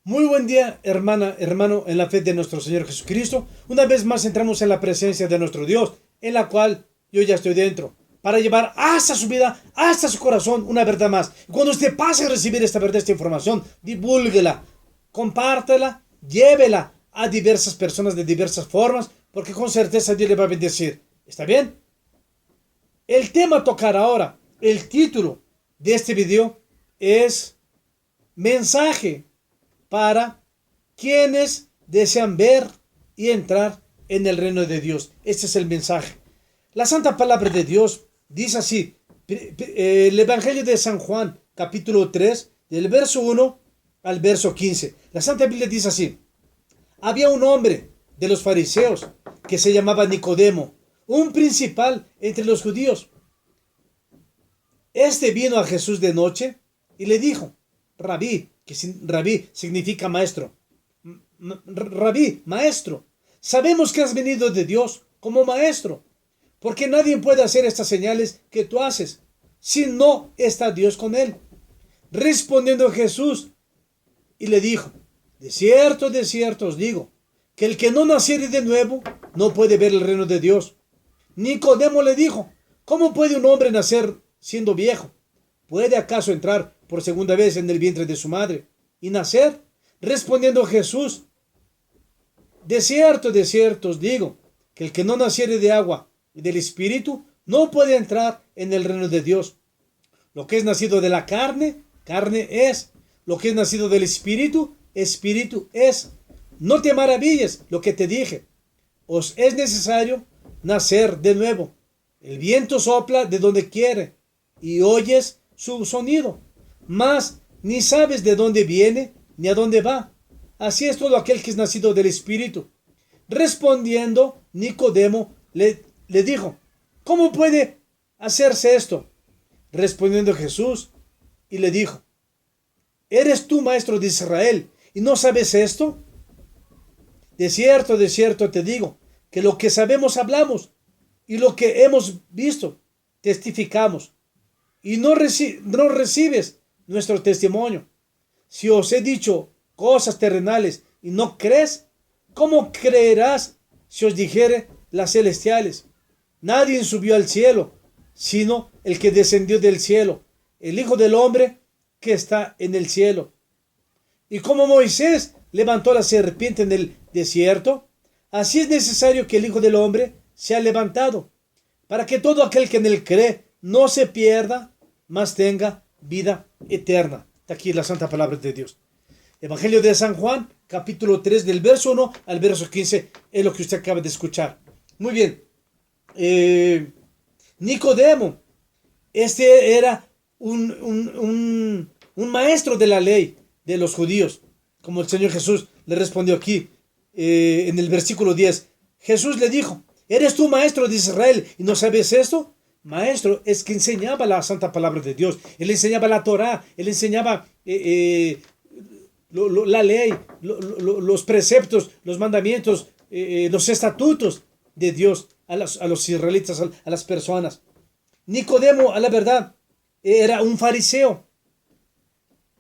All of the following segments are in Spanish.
Muy buen día, hermana, hermano, en la fe de nuestro Señor Jesucristo. Una vez más entramos en la presencia de nuestro Dios, en la cual yo ya estoy dentro, para llevar hasta su vida, hasta su corazón, una verdad más. Y cuando usted pase a recibir esta verdad, esta información, divúlguela, compártela, llévela a diversas personas de diversas formas, porque con certeza Dios le va a bendecir. ¿Está bien? El tema a tocar ahora, el título de este video es Mensaje para quienes desean ver y entrar en el reino de Dios. Este es el mensaje. La santa palabra de Dios dice así, el Evangelio de San Juan, capítulo 3, del verso 1 al verso 15. La Santa Biblia dice así: había un hombre de los fariseos que se llamaba Nicodemo, un principal entre los judíos. Este vino a Jesús de noche y le dijo: Rabí, rabí significa maestro. Rabí, maestro, sabemos que has venido de Dios como maestro, porque nadie puede hacer estas señales que tú haces si no está Dios con él. Respondiendo Jesús y le dijo: de cierto os digo, que el que no naciere de nuevo no puede ver el reino de Dios. Nicodemo le dijo: ¿cómo puede un hombre nacer siendo viejo? ¿Puede acaso entrar por segunda vez en el vientre de su madre y nacer? Respondiendo Jesús: de cierto os digo, que el que no naciere de agua y del Espíritu no puede entrar en el reino de Dios. Lo que es nacido de la carne, carne es. Lo que es nacido del Espíritu, Espíritu es. No te maravilles lo que te dije. Os es necesario nacer de nuevo. El viento sopla de donde quiere y oyes su sonido, mas ni sabes de dónde viene ni a dónde va. Así es todo aquel que es nacido del Espíritu. Respondiendo, Nicodemo le dijo: ¿cómo puede hacerse esto? Respondiendo Jesús y le dijo: ¿eres tú maestro de Israel y no sabes esto? De cierto te digo, que lo que sabemos hablamos, y lo que hemos visto testificamos, y no recibes nuestro testimonio. Si os he dicho cosas terrenales y no crees, ¿cómo creerás si os dijere las celestiales? Nadie subió al cielo, sino el que descendió del cielo, el Hijo del Hombre que está en el cielo. Y como Moisés levantó la serpiente en el desierto, así es necesario que el Hijo del Hombre sea levantado, para que todo aquel que en él cree no se pierda, mas tenga vida eterna. Está aquí la santa palabra de Dios. Evangelio de San Juan, capítulo 3, del verso 1 al verso 15, es lo que usted acaba de escuchar. Muy bien. Nicodemo, este era un maestro de la ley de los judíos, como el Señor Jesús le respondió aquí, en el versículo 10. Jesús le dijo: ¿eres tú maestro de Israel y no sabes esto? Maestro es que enseñaba la santa palabra de Dios. Él enseñaba la Torá, él enseñaba la ley, los preceptos, los mandamientos, los estatutos de Dios a los israelitas, a las personas. Nicodemo, a la verdad, era un fariseo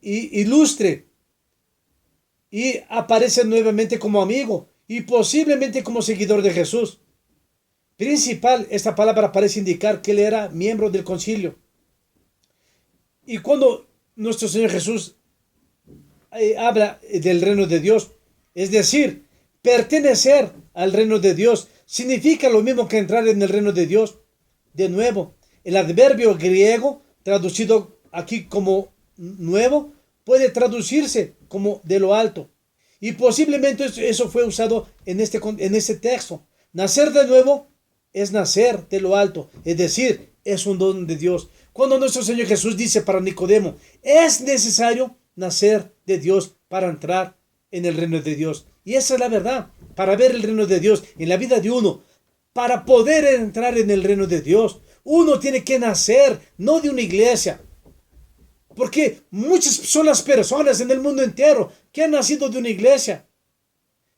ilustre, y aparece nuevamente como amigo y posiblemente como seguidor de Jesús. Principal, esta palabra parece indicar que él era miembro del concilio. Y cuando nuestro Señor Jesús habla del reino de Dios, es decir, pertenecer al reino de Dios, significa lo mismo que entrar en el reino de Dios. De nuevo, el adverbio griego traducido aquí como nuevo puede traducirse como de lo alto, y posiblemente eso fue usado en este texto. Nacer de nuevo es nacer de lo alto, es decir, es un don de Dios. Cuando nuestro Señor Jesús dice para Nicodemo: es necesario nacer de Dios para entrar en el reino de Dios. Y esa es la verdad. Para ver el reino de Dios en la vida de uno, para poder entrar en el reino de Dios, uno tiene que nacer, no de una iglesia. Porque muchas son las personas en el mundo entero que han nacido de una iglesia.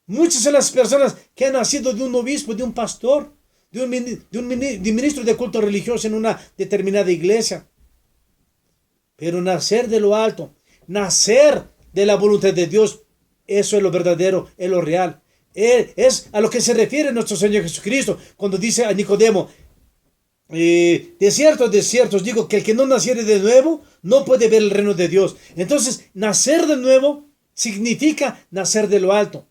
Muchas son las personas que han nacido de un obispo, de un pastor, de un ministro de culto religioso en una determinada iglesia. Pero nacer de lo alto, nacer de la voluntad de Dios, Eso es lo verdadero, es lo real. Es a lo que se refiere nuestro Señor Jesucristo cuando dice a Nicodemo, de cierto os digo que el que no naciere de nuevo no puede ver el reino de Dios. Entonces, nacer de nuevo significa nacer de lo alto.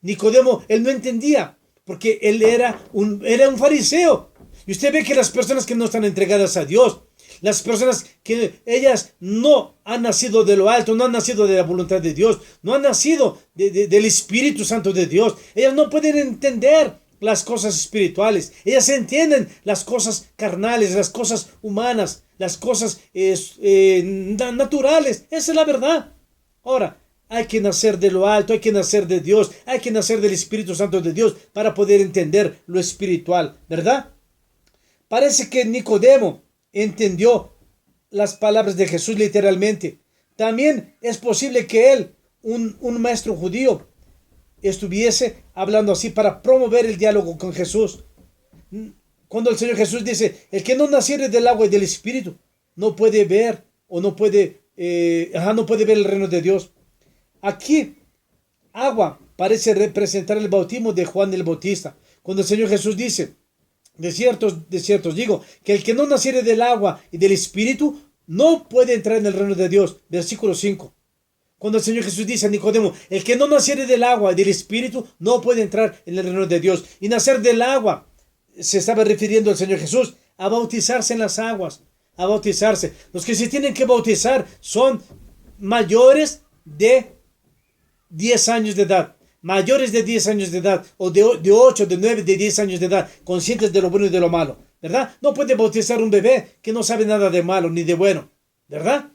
Nicodemo, él no entendía, porque él era un fariseo. Y usted ve que las personas que no están entregadas a Dios, las personas que ellas no han nacido de lo alto, no han nacido de la voluntad de Dios, no han nacido del Espíritu Santo de Dios, ellas no pueden entender las cosas espirituales. Ellas entienden las cosas carnales, las cosas humanas, las cosas naturales. Esa es la verdad. Ahora, hay que nacer de lo alto, hay que nacer de Dios, hay que nacer del Espíritu Santo de Dios para poder entender lo espiritual, ¿verdad? Parece que Nicodemo entendió las palabras de Jesús literalmente. También es posible que él, un maestro judío, estuviese hablando así para promover el diálogo con Jesús. Cuando el Señor Jesús dice, el que no naciere del agua y del Espíritu no puede ver o no puede ver el reino de Dios. Aquí, agua parece representar el bautismo de Juan el Bautista. Cuando el Señor Jesús dice, de cierto os digo, que el que no naciere del agua y del Espíritu no puede entrar en el reino de Dios. Versículo 5. Cuando el Señor Jesús dice a Nicodemo, el que no naciere del agua y del Espíritu no puede entrar en el reino de Dios. Y nacer del agua, se estaba refiriendo el Señor Jesús a bautizarse en las aguas, a bautizarse. Los que se tienen que bautizar son mayores de 10 años de edad, mayores de 10 años de edad, o de 8, de 9, de 10 años de edad, conscientes de lo bueno y de lo malo, ¿verdad? No puede bautizar un bebé que no sabe nada de malo ni de bueno, ¿verdad?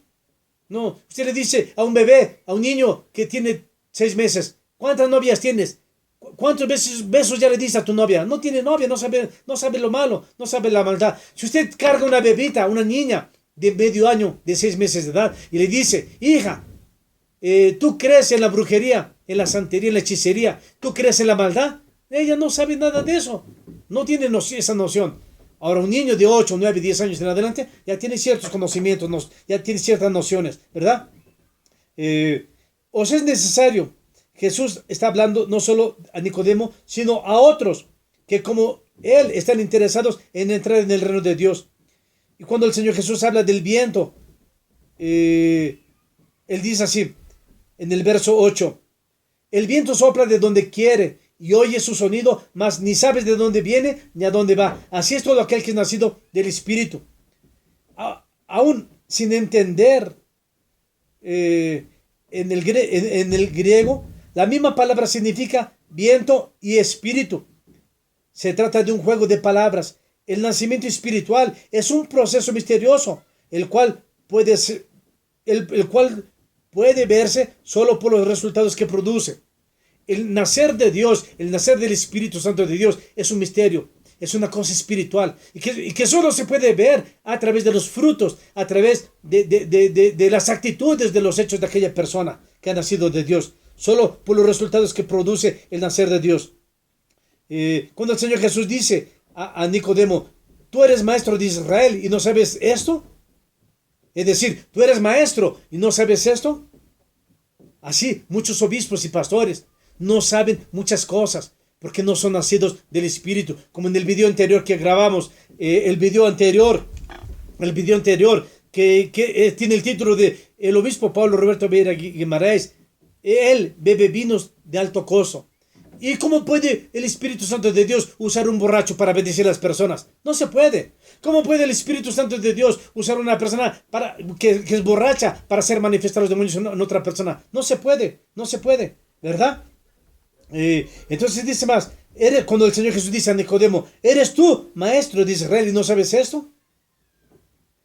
No, usted le dice a un bebé, a un niño que tiene 6 meses, ¿cuántas novias tienes? ¿Cuántos besos ya le diste a tu novia? No tiene novia, no sabe lo malo, no sabe la maldad. Si usted carga una bebita, una niña de medio año, de 6 meses de edad, y le dice, hija, ¿tú crees en la brujería, en la santería, en la hechicería? ¿Tú crees en la maldad? Ella no sabe nada de eso. No tiene esa noción. Ahora, un niño de 8, 9, 10 años en adelante ya tiene ciertos conocimientos, ya tiene ciertas nociones, ¿verdad? Os es necesario. Jesús está hablando no solo a Nicodemo, sino a otros que como él están interesados en entrar en el reino de Dios. Y cuando el Señor Jesús habla del viento, él dice así, en el verso 8, el viento sopla de donde quiere y oye su sonido, mas ni sabes de dónde viene ni a dónde va. Así es todo aquel que es nacido del Espíritu. Aún sin entender en el griego, la misma palabra significa viento y espíritu. Se trata de un juego de palabras. El nacimiento espiritual es un proceso misterioso, el cual puede verse solo por los resultados que produce. El nacer de Dios, el nacer del Espíritu Santo de Dios es un misterio, es una cosa espiritual y que solo se puede ver a través de los frutos, a través de las actitudes, de los hechos de aquella persona que ha nacido de Dios, solo por los resultados que produce el nacer de Dios. Cuando el Señor Jesús dice a Nicodemo, tú eres maestro de Israel y no sabes esto, es decir, tú eres maestro y no sabes esto. Así, muchos obispos y pastores no saben muchas cosas porque no son nacidos del Espíritu, como en el video anterior que grabamos, el video anterior que tiene el título de el obispo Pablo Roberto Vieira Guimarães. Él bebe vinos de alto costo. ¿Y cómo puede el Espíritu Santo de Dios usar un borracho para bendecir a las personas? No se puede. ¿Cómo puede el Espíritu Santo de Dios usar una persona que es borracha para hacer manifestar los demonios en otra persona? No se puede, ¿verdad? Entonces dice más, cuando el Señor Jesús dice a Nicodemo, ¿eres tú maestro de Israel y no sabes esto?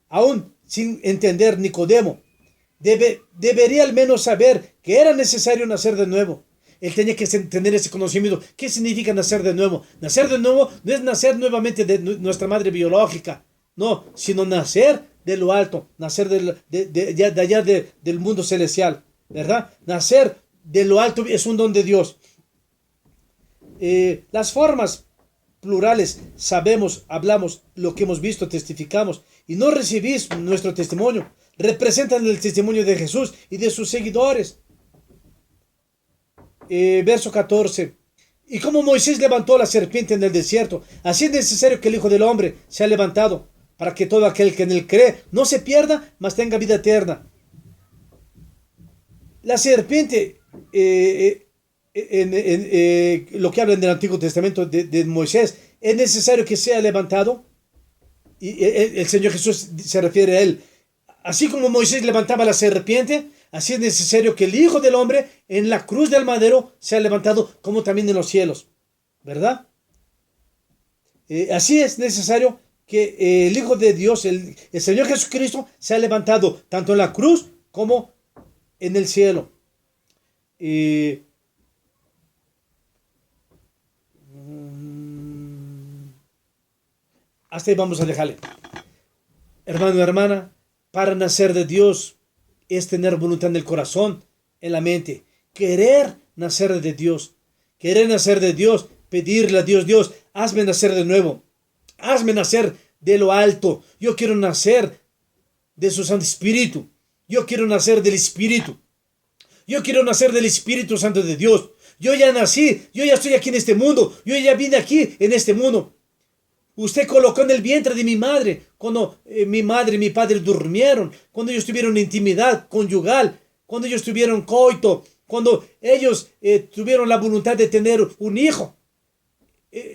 Aún sin entender, Nicodemo debería al menos saber que era necesario nacer de nuevo. Él tenía que tener ese conocimiento. ¿Qué significa nacer de nuevo? Nacer de nuevo no es nacer nuevamente de nuestra madre biológica, no, sino nacer de lo alto, nacer de allá del mundo celestial, ¿verdad? Nacer de lo alto es un don de Dios. Las formas plurales, sabemos, hablamos, lo que hemos visto, testificamos, y no recibís nuestro testimonio, representan el testimonio de Jesús y de sus seguidores. verso 14. Y como Moisés levantó la serpiente en el desierto, así es necesario que el Hijo del Hombre sea levantado, para que todo aquel que en él cree no se pierda, mas tenga vida eterna. La serpiente, lo que habla en el Antiguo Testamento de Moisés, es necesario que sea levantado. Y el Señor Jesús se refiere a él. Así como Moisés levantaba la serpiente, así es necesario que el Hijo del Hombre en la cruz del madero sea levantado, como también en los cielos, ¿verdad? Así es necesario que el Hijo de Dios, el Señor Jesucristo, sea levantado tanto en la cruz como en el cielo. Eh, Hasta ahí vamos a dejarle. Hermano, hermana, para nacer de Dios es tener voluntad en el corazón, en la mente. Querer nacer de Dios. Querer nacer de Dios. Pedirle a Dios, Dios, hazme nacer de nuevo. Hazme nacer de lo alto. Yo quiero nacer de su Santo Espíritu. Yo quiero nacer del Espíritu. Yo quiero nacer del Espíritu Santo de Dios. Yo ya nací. Yo ya estoy aquí en este mundo. Yo ya vine aquí en este mundo. Usted colocó en el vientre de mi madre, cuando mi madre y mi padre durmieron, cuando ellos tuvieron intimidad conyugal, cuando ellos tuvieron coito, cuando ellos tuvieron la voluntad de tener un hijo.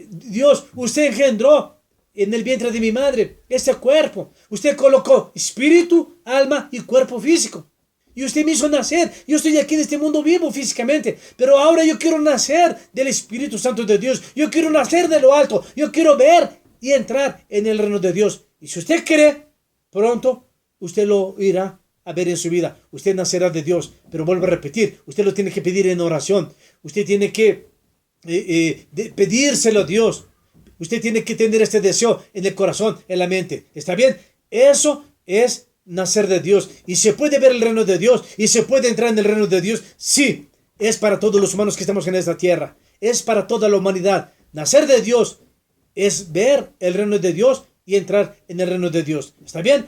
Dios, usted engendró en el vientre de mi madre ese cuerpo. Usted colocó espíritu, alma y cuerpo físico. Y usted me hizo nacer. Yo estoy aquí en este mundo vivo físicamente. Pero ahora yo quiero nacer del Espíritu Santo de Dios. Yo quiero nacer de lo alto. Yo quiero ver y entrar en el reino de Dios. Y si usted cree, pronto usted lo irá a ver en su vida. Usted nacerá de Dios. Pero vuelvo a repetir, usted lo tiene que pedir en oración. Usted tiene que pedírselo a Dios. Usted tiene que tener este deseo en el corazón, en la mente. ¿Está bien? Eso es nacer de Dios. Y se puede ver el reino de Dios. Y se puede entrar en el reino de Dios. Sí, es para todos los humanos que estamos en esta tierra. Es para toda la humanidad. Nacer de Dios es ver el reino de Dios y entrar en el reino de Dios. ¿Está bien?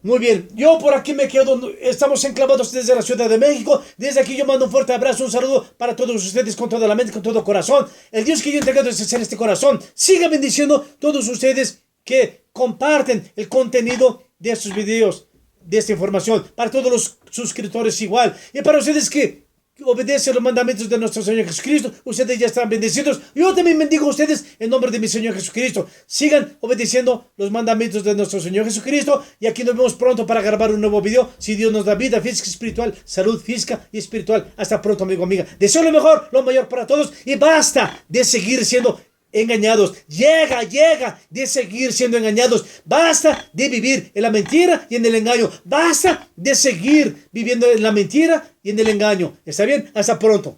Muy bien. Yo por aquí me quedo. Estamos enclavados desde la Ciudad de México. Desde aquí yo mando un fuerte abrazo, un saludo para todos ustedes con toda la mente, con todo corazón. El Dios que yo he entregado es hacer este corazón. Siga bendiciendo todos ustedes que comparten el contenido de estos videos, de esta información. Para todos los suscriptores igual. Y para ustedes que obedecen los mandamientos de nuestro Señor Jesucristo, ustedes ya están bendecidos. Yo también bendigo a ustedes en nombre de mi Señor Jesucristo. Sigan obedeciendo los mandamientos de nuestro Señor Jesucristo. Y aquí nos vemos pronto para grabar un nuevo video. Si Dios nos da vida física y espiritual, salud física y espiritual. Hasta pronto, amigo, amiga. Deseo lo mejor, lo mayor para todos. Y basta de seguir siendo engañados. Llega de seguir siendo engañados. Basta de vivir en la mentira y en el engaño. Basta de seguir viviendo en la mentira y en el engaño. ¿Está bien? Hasta pronto.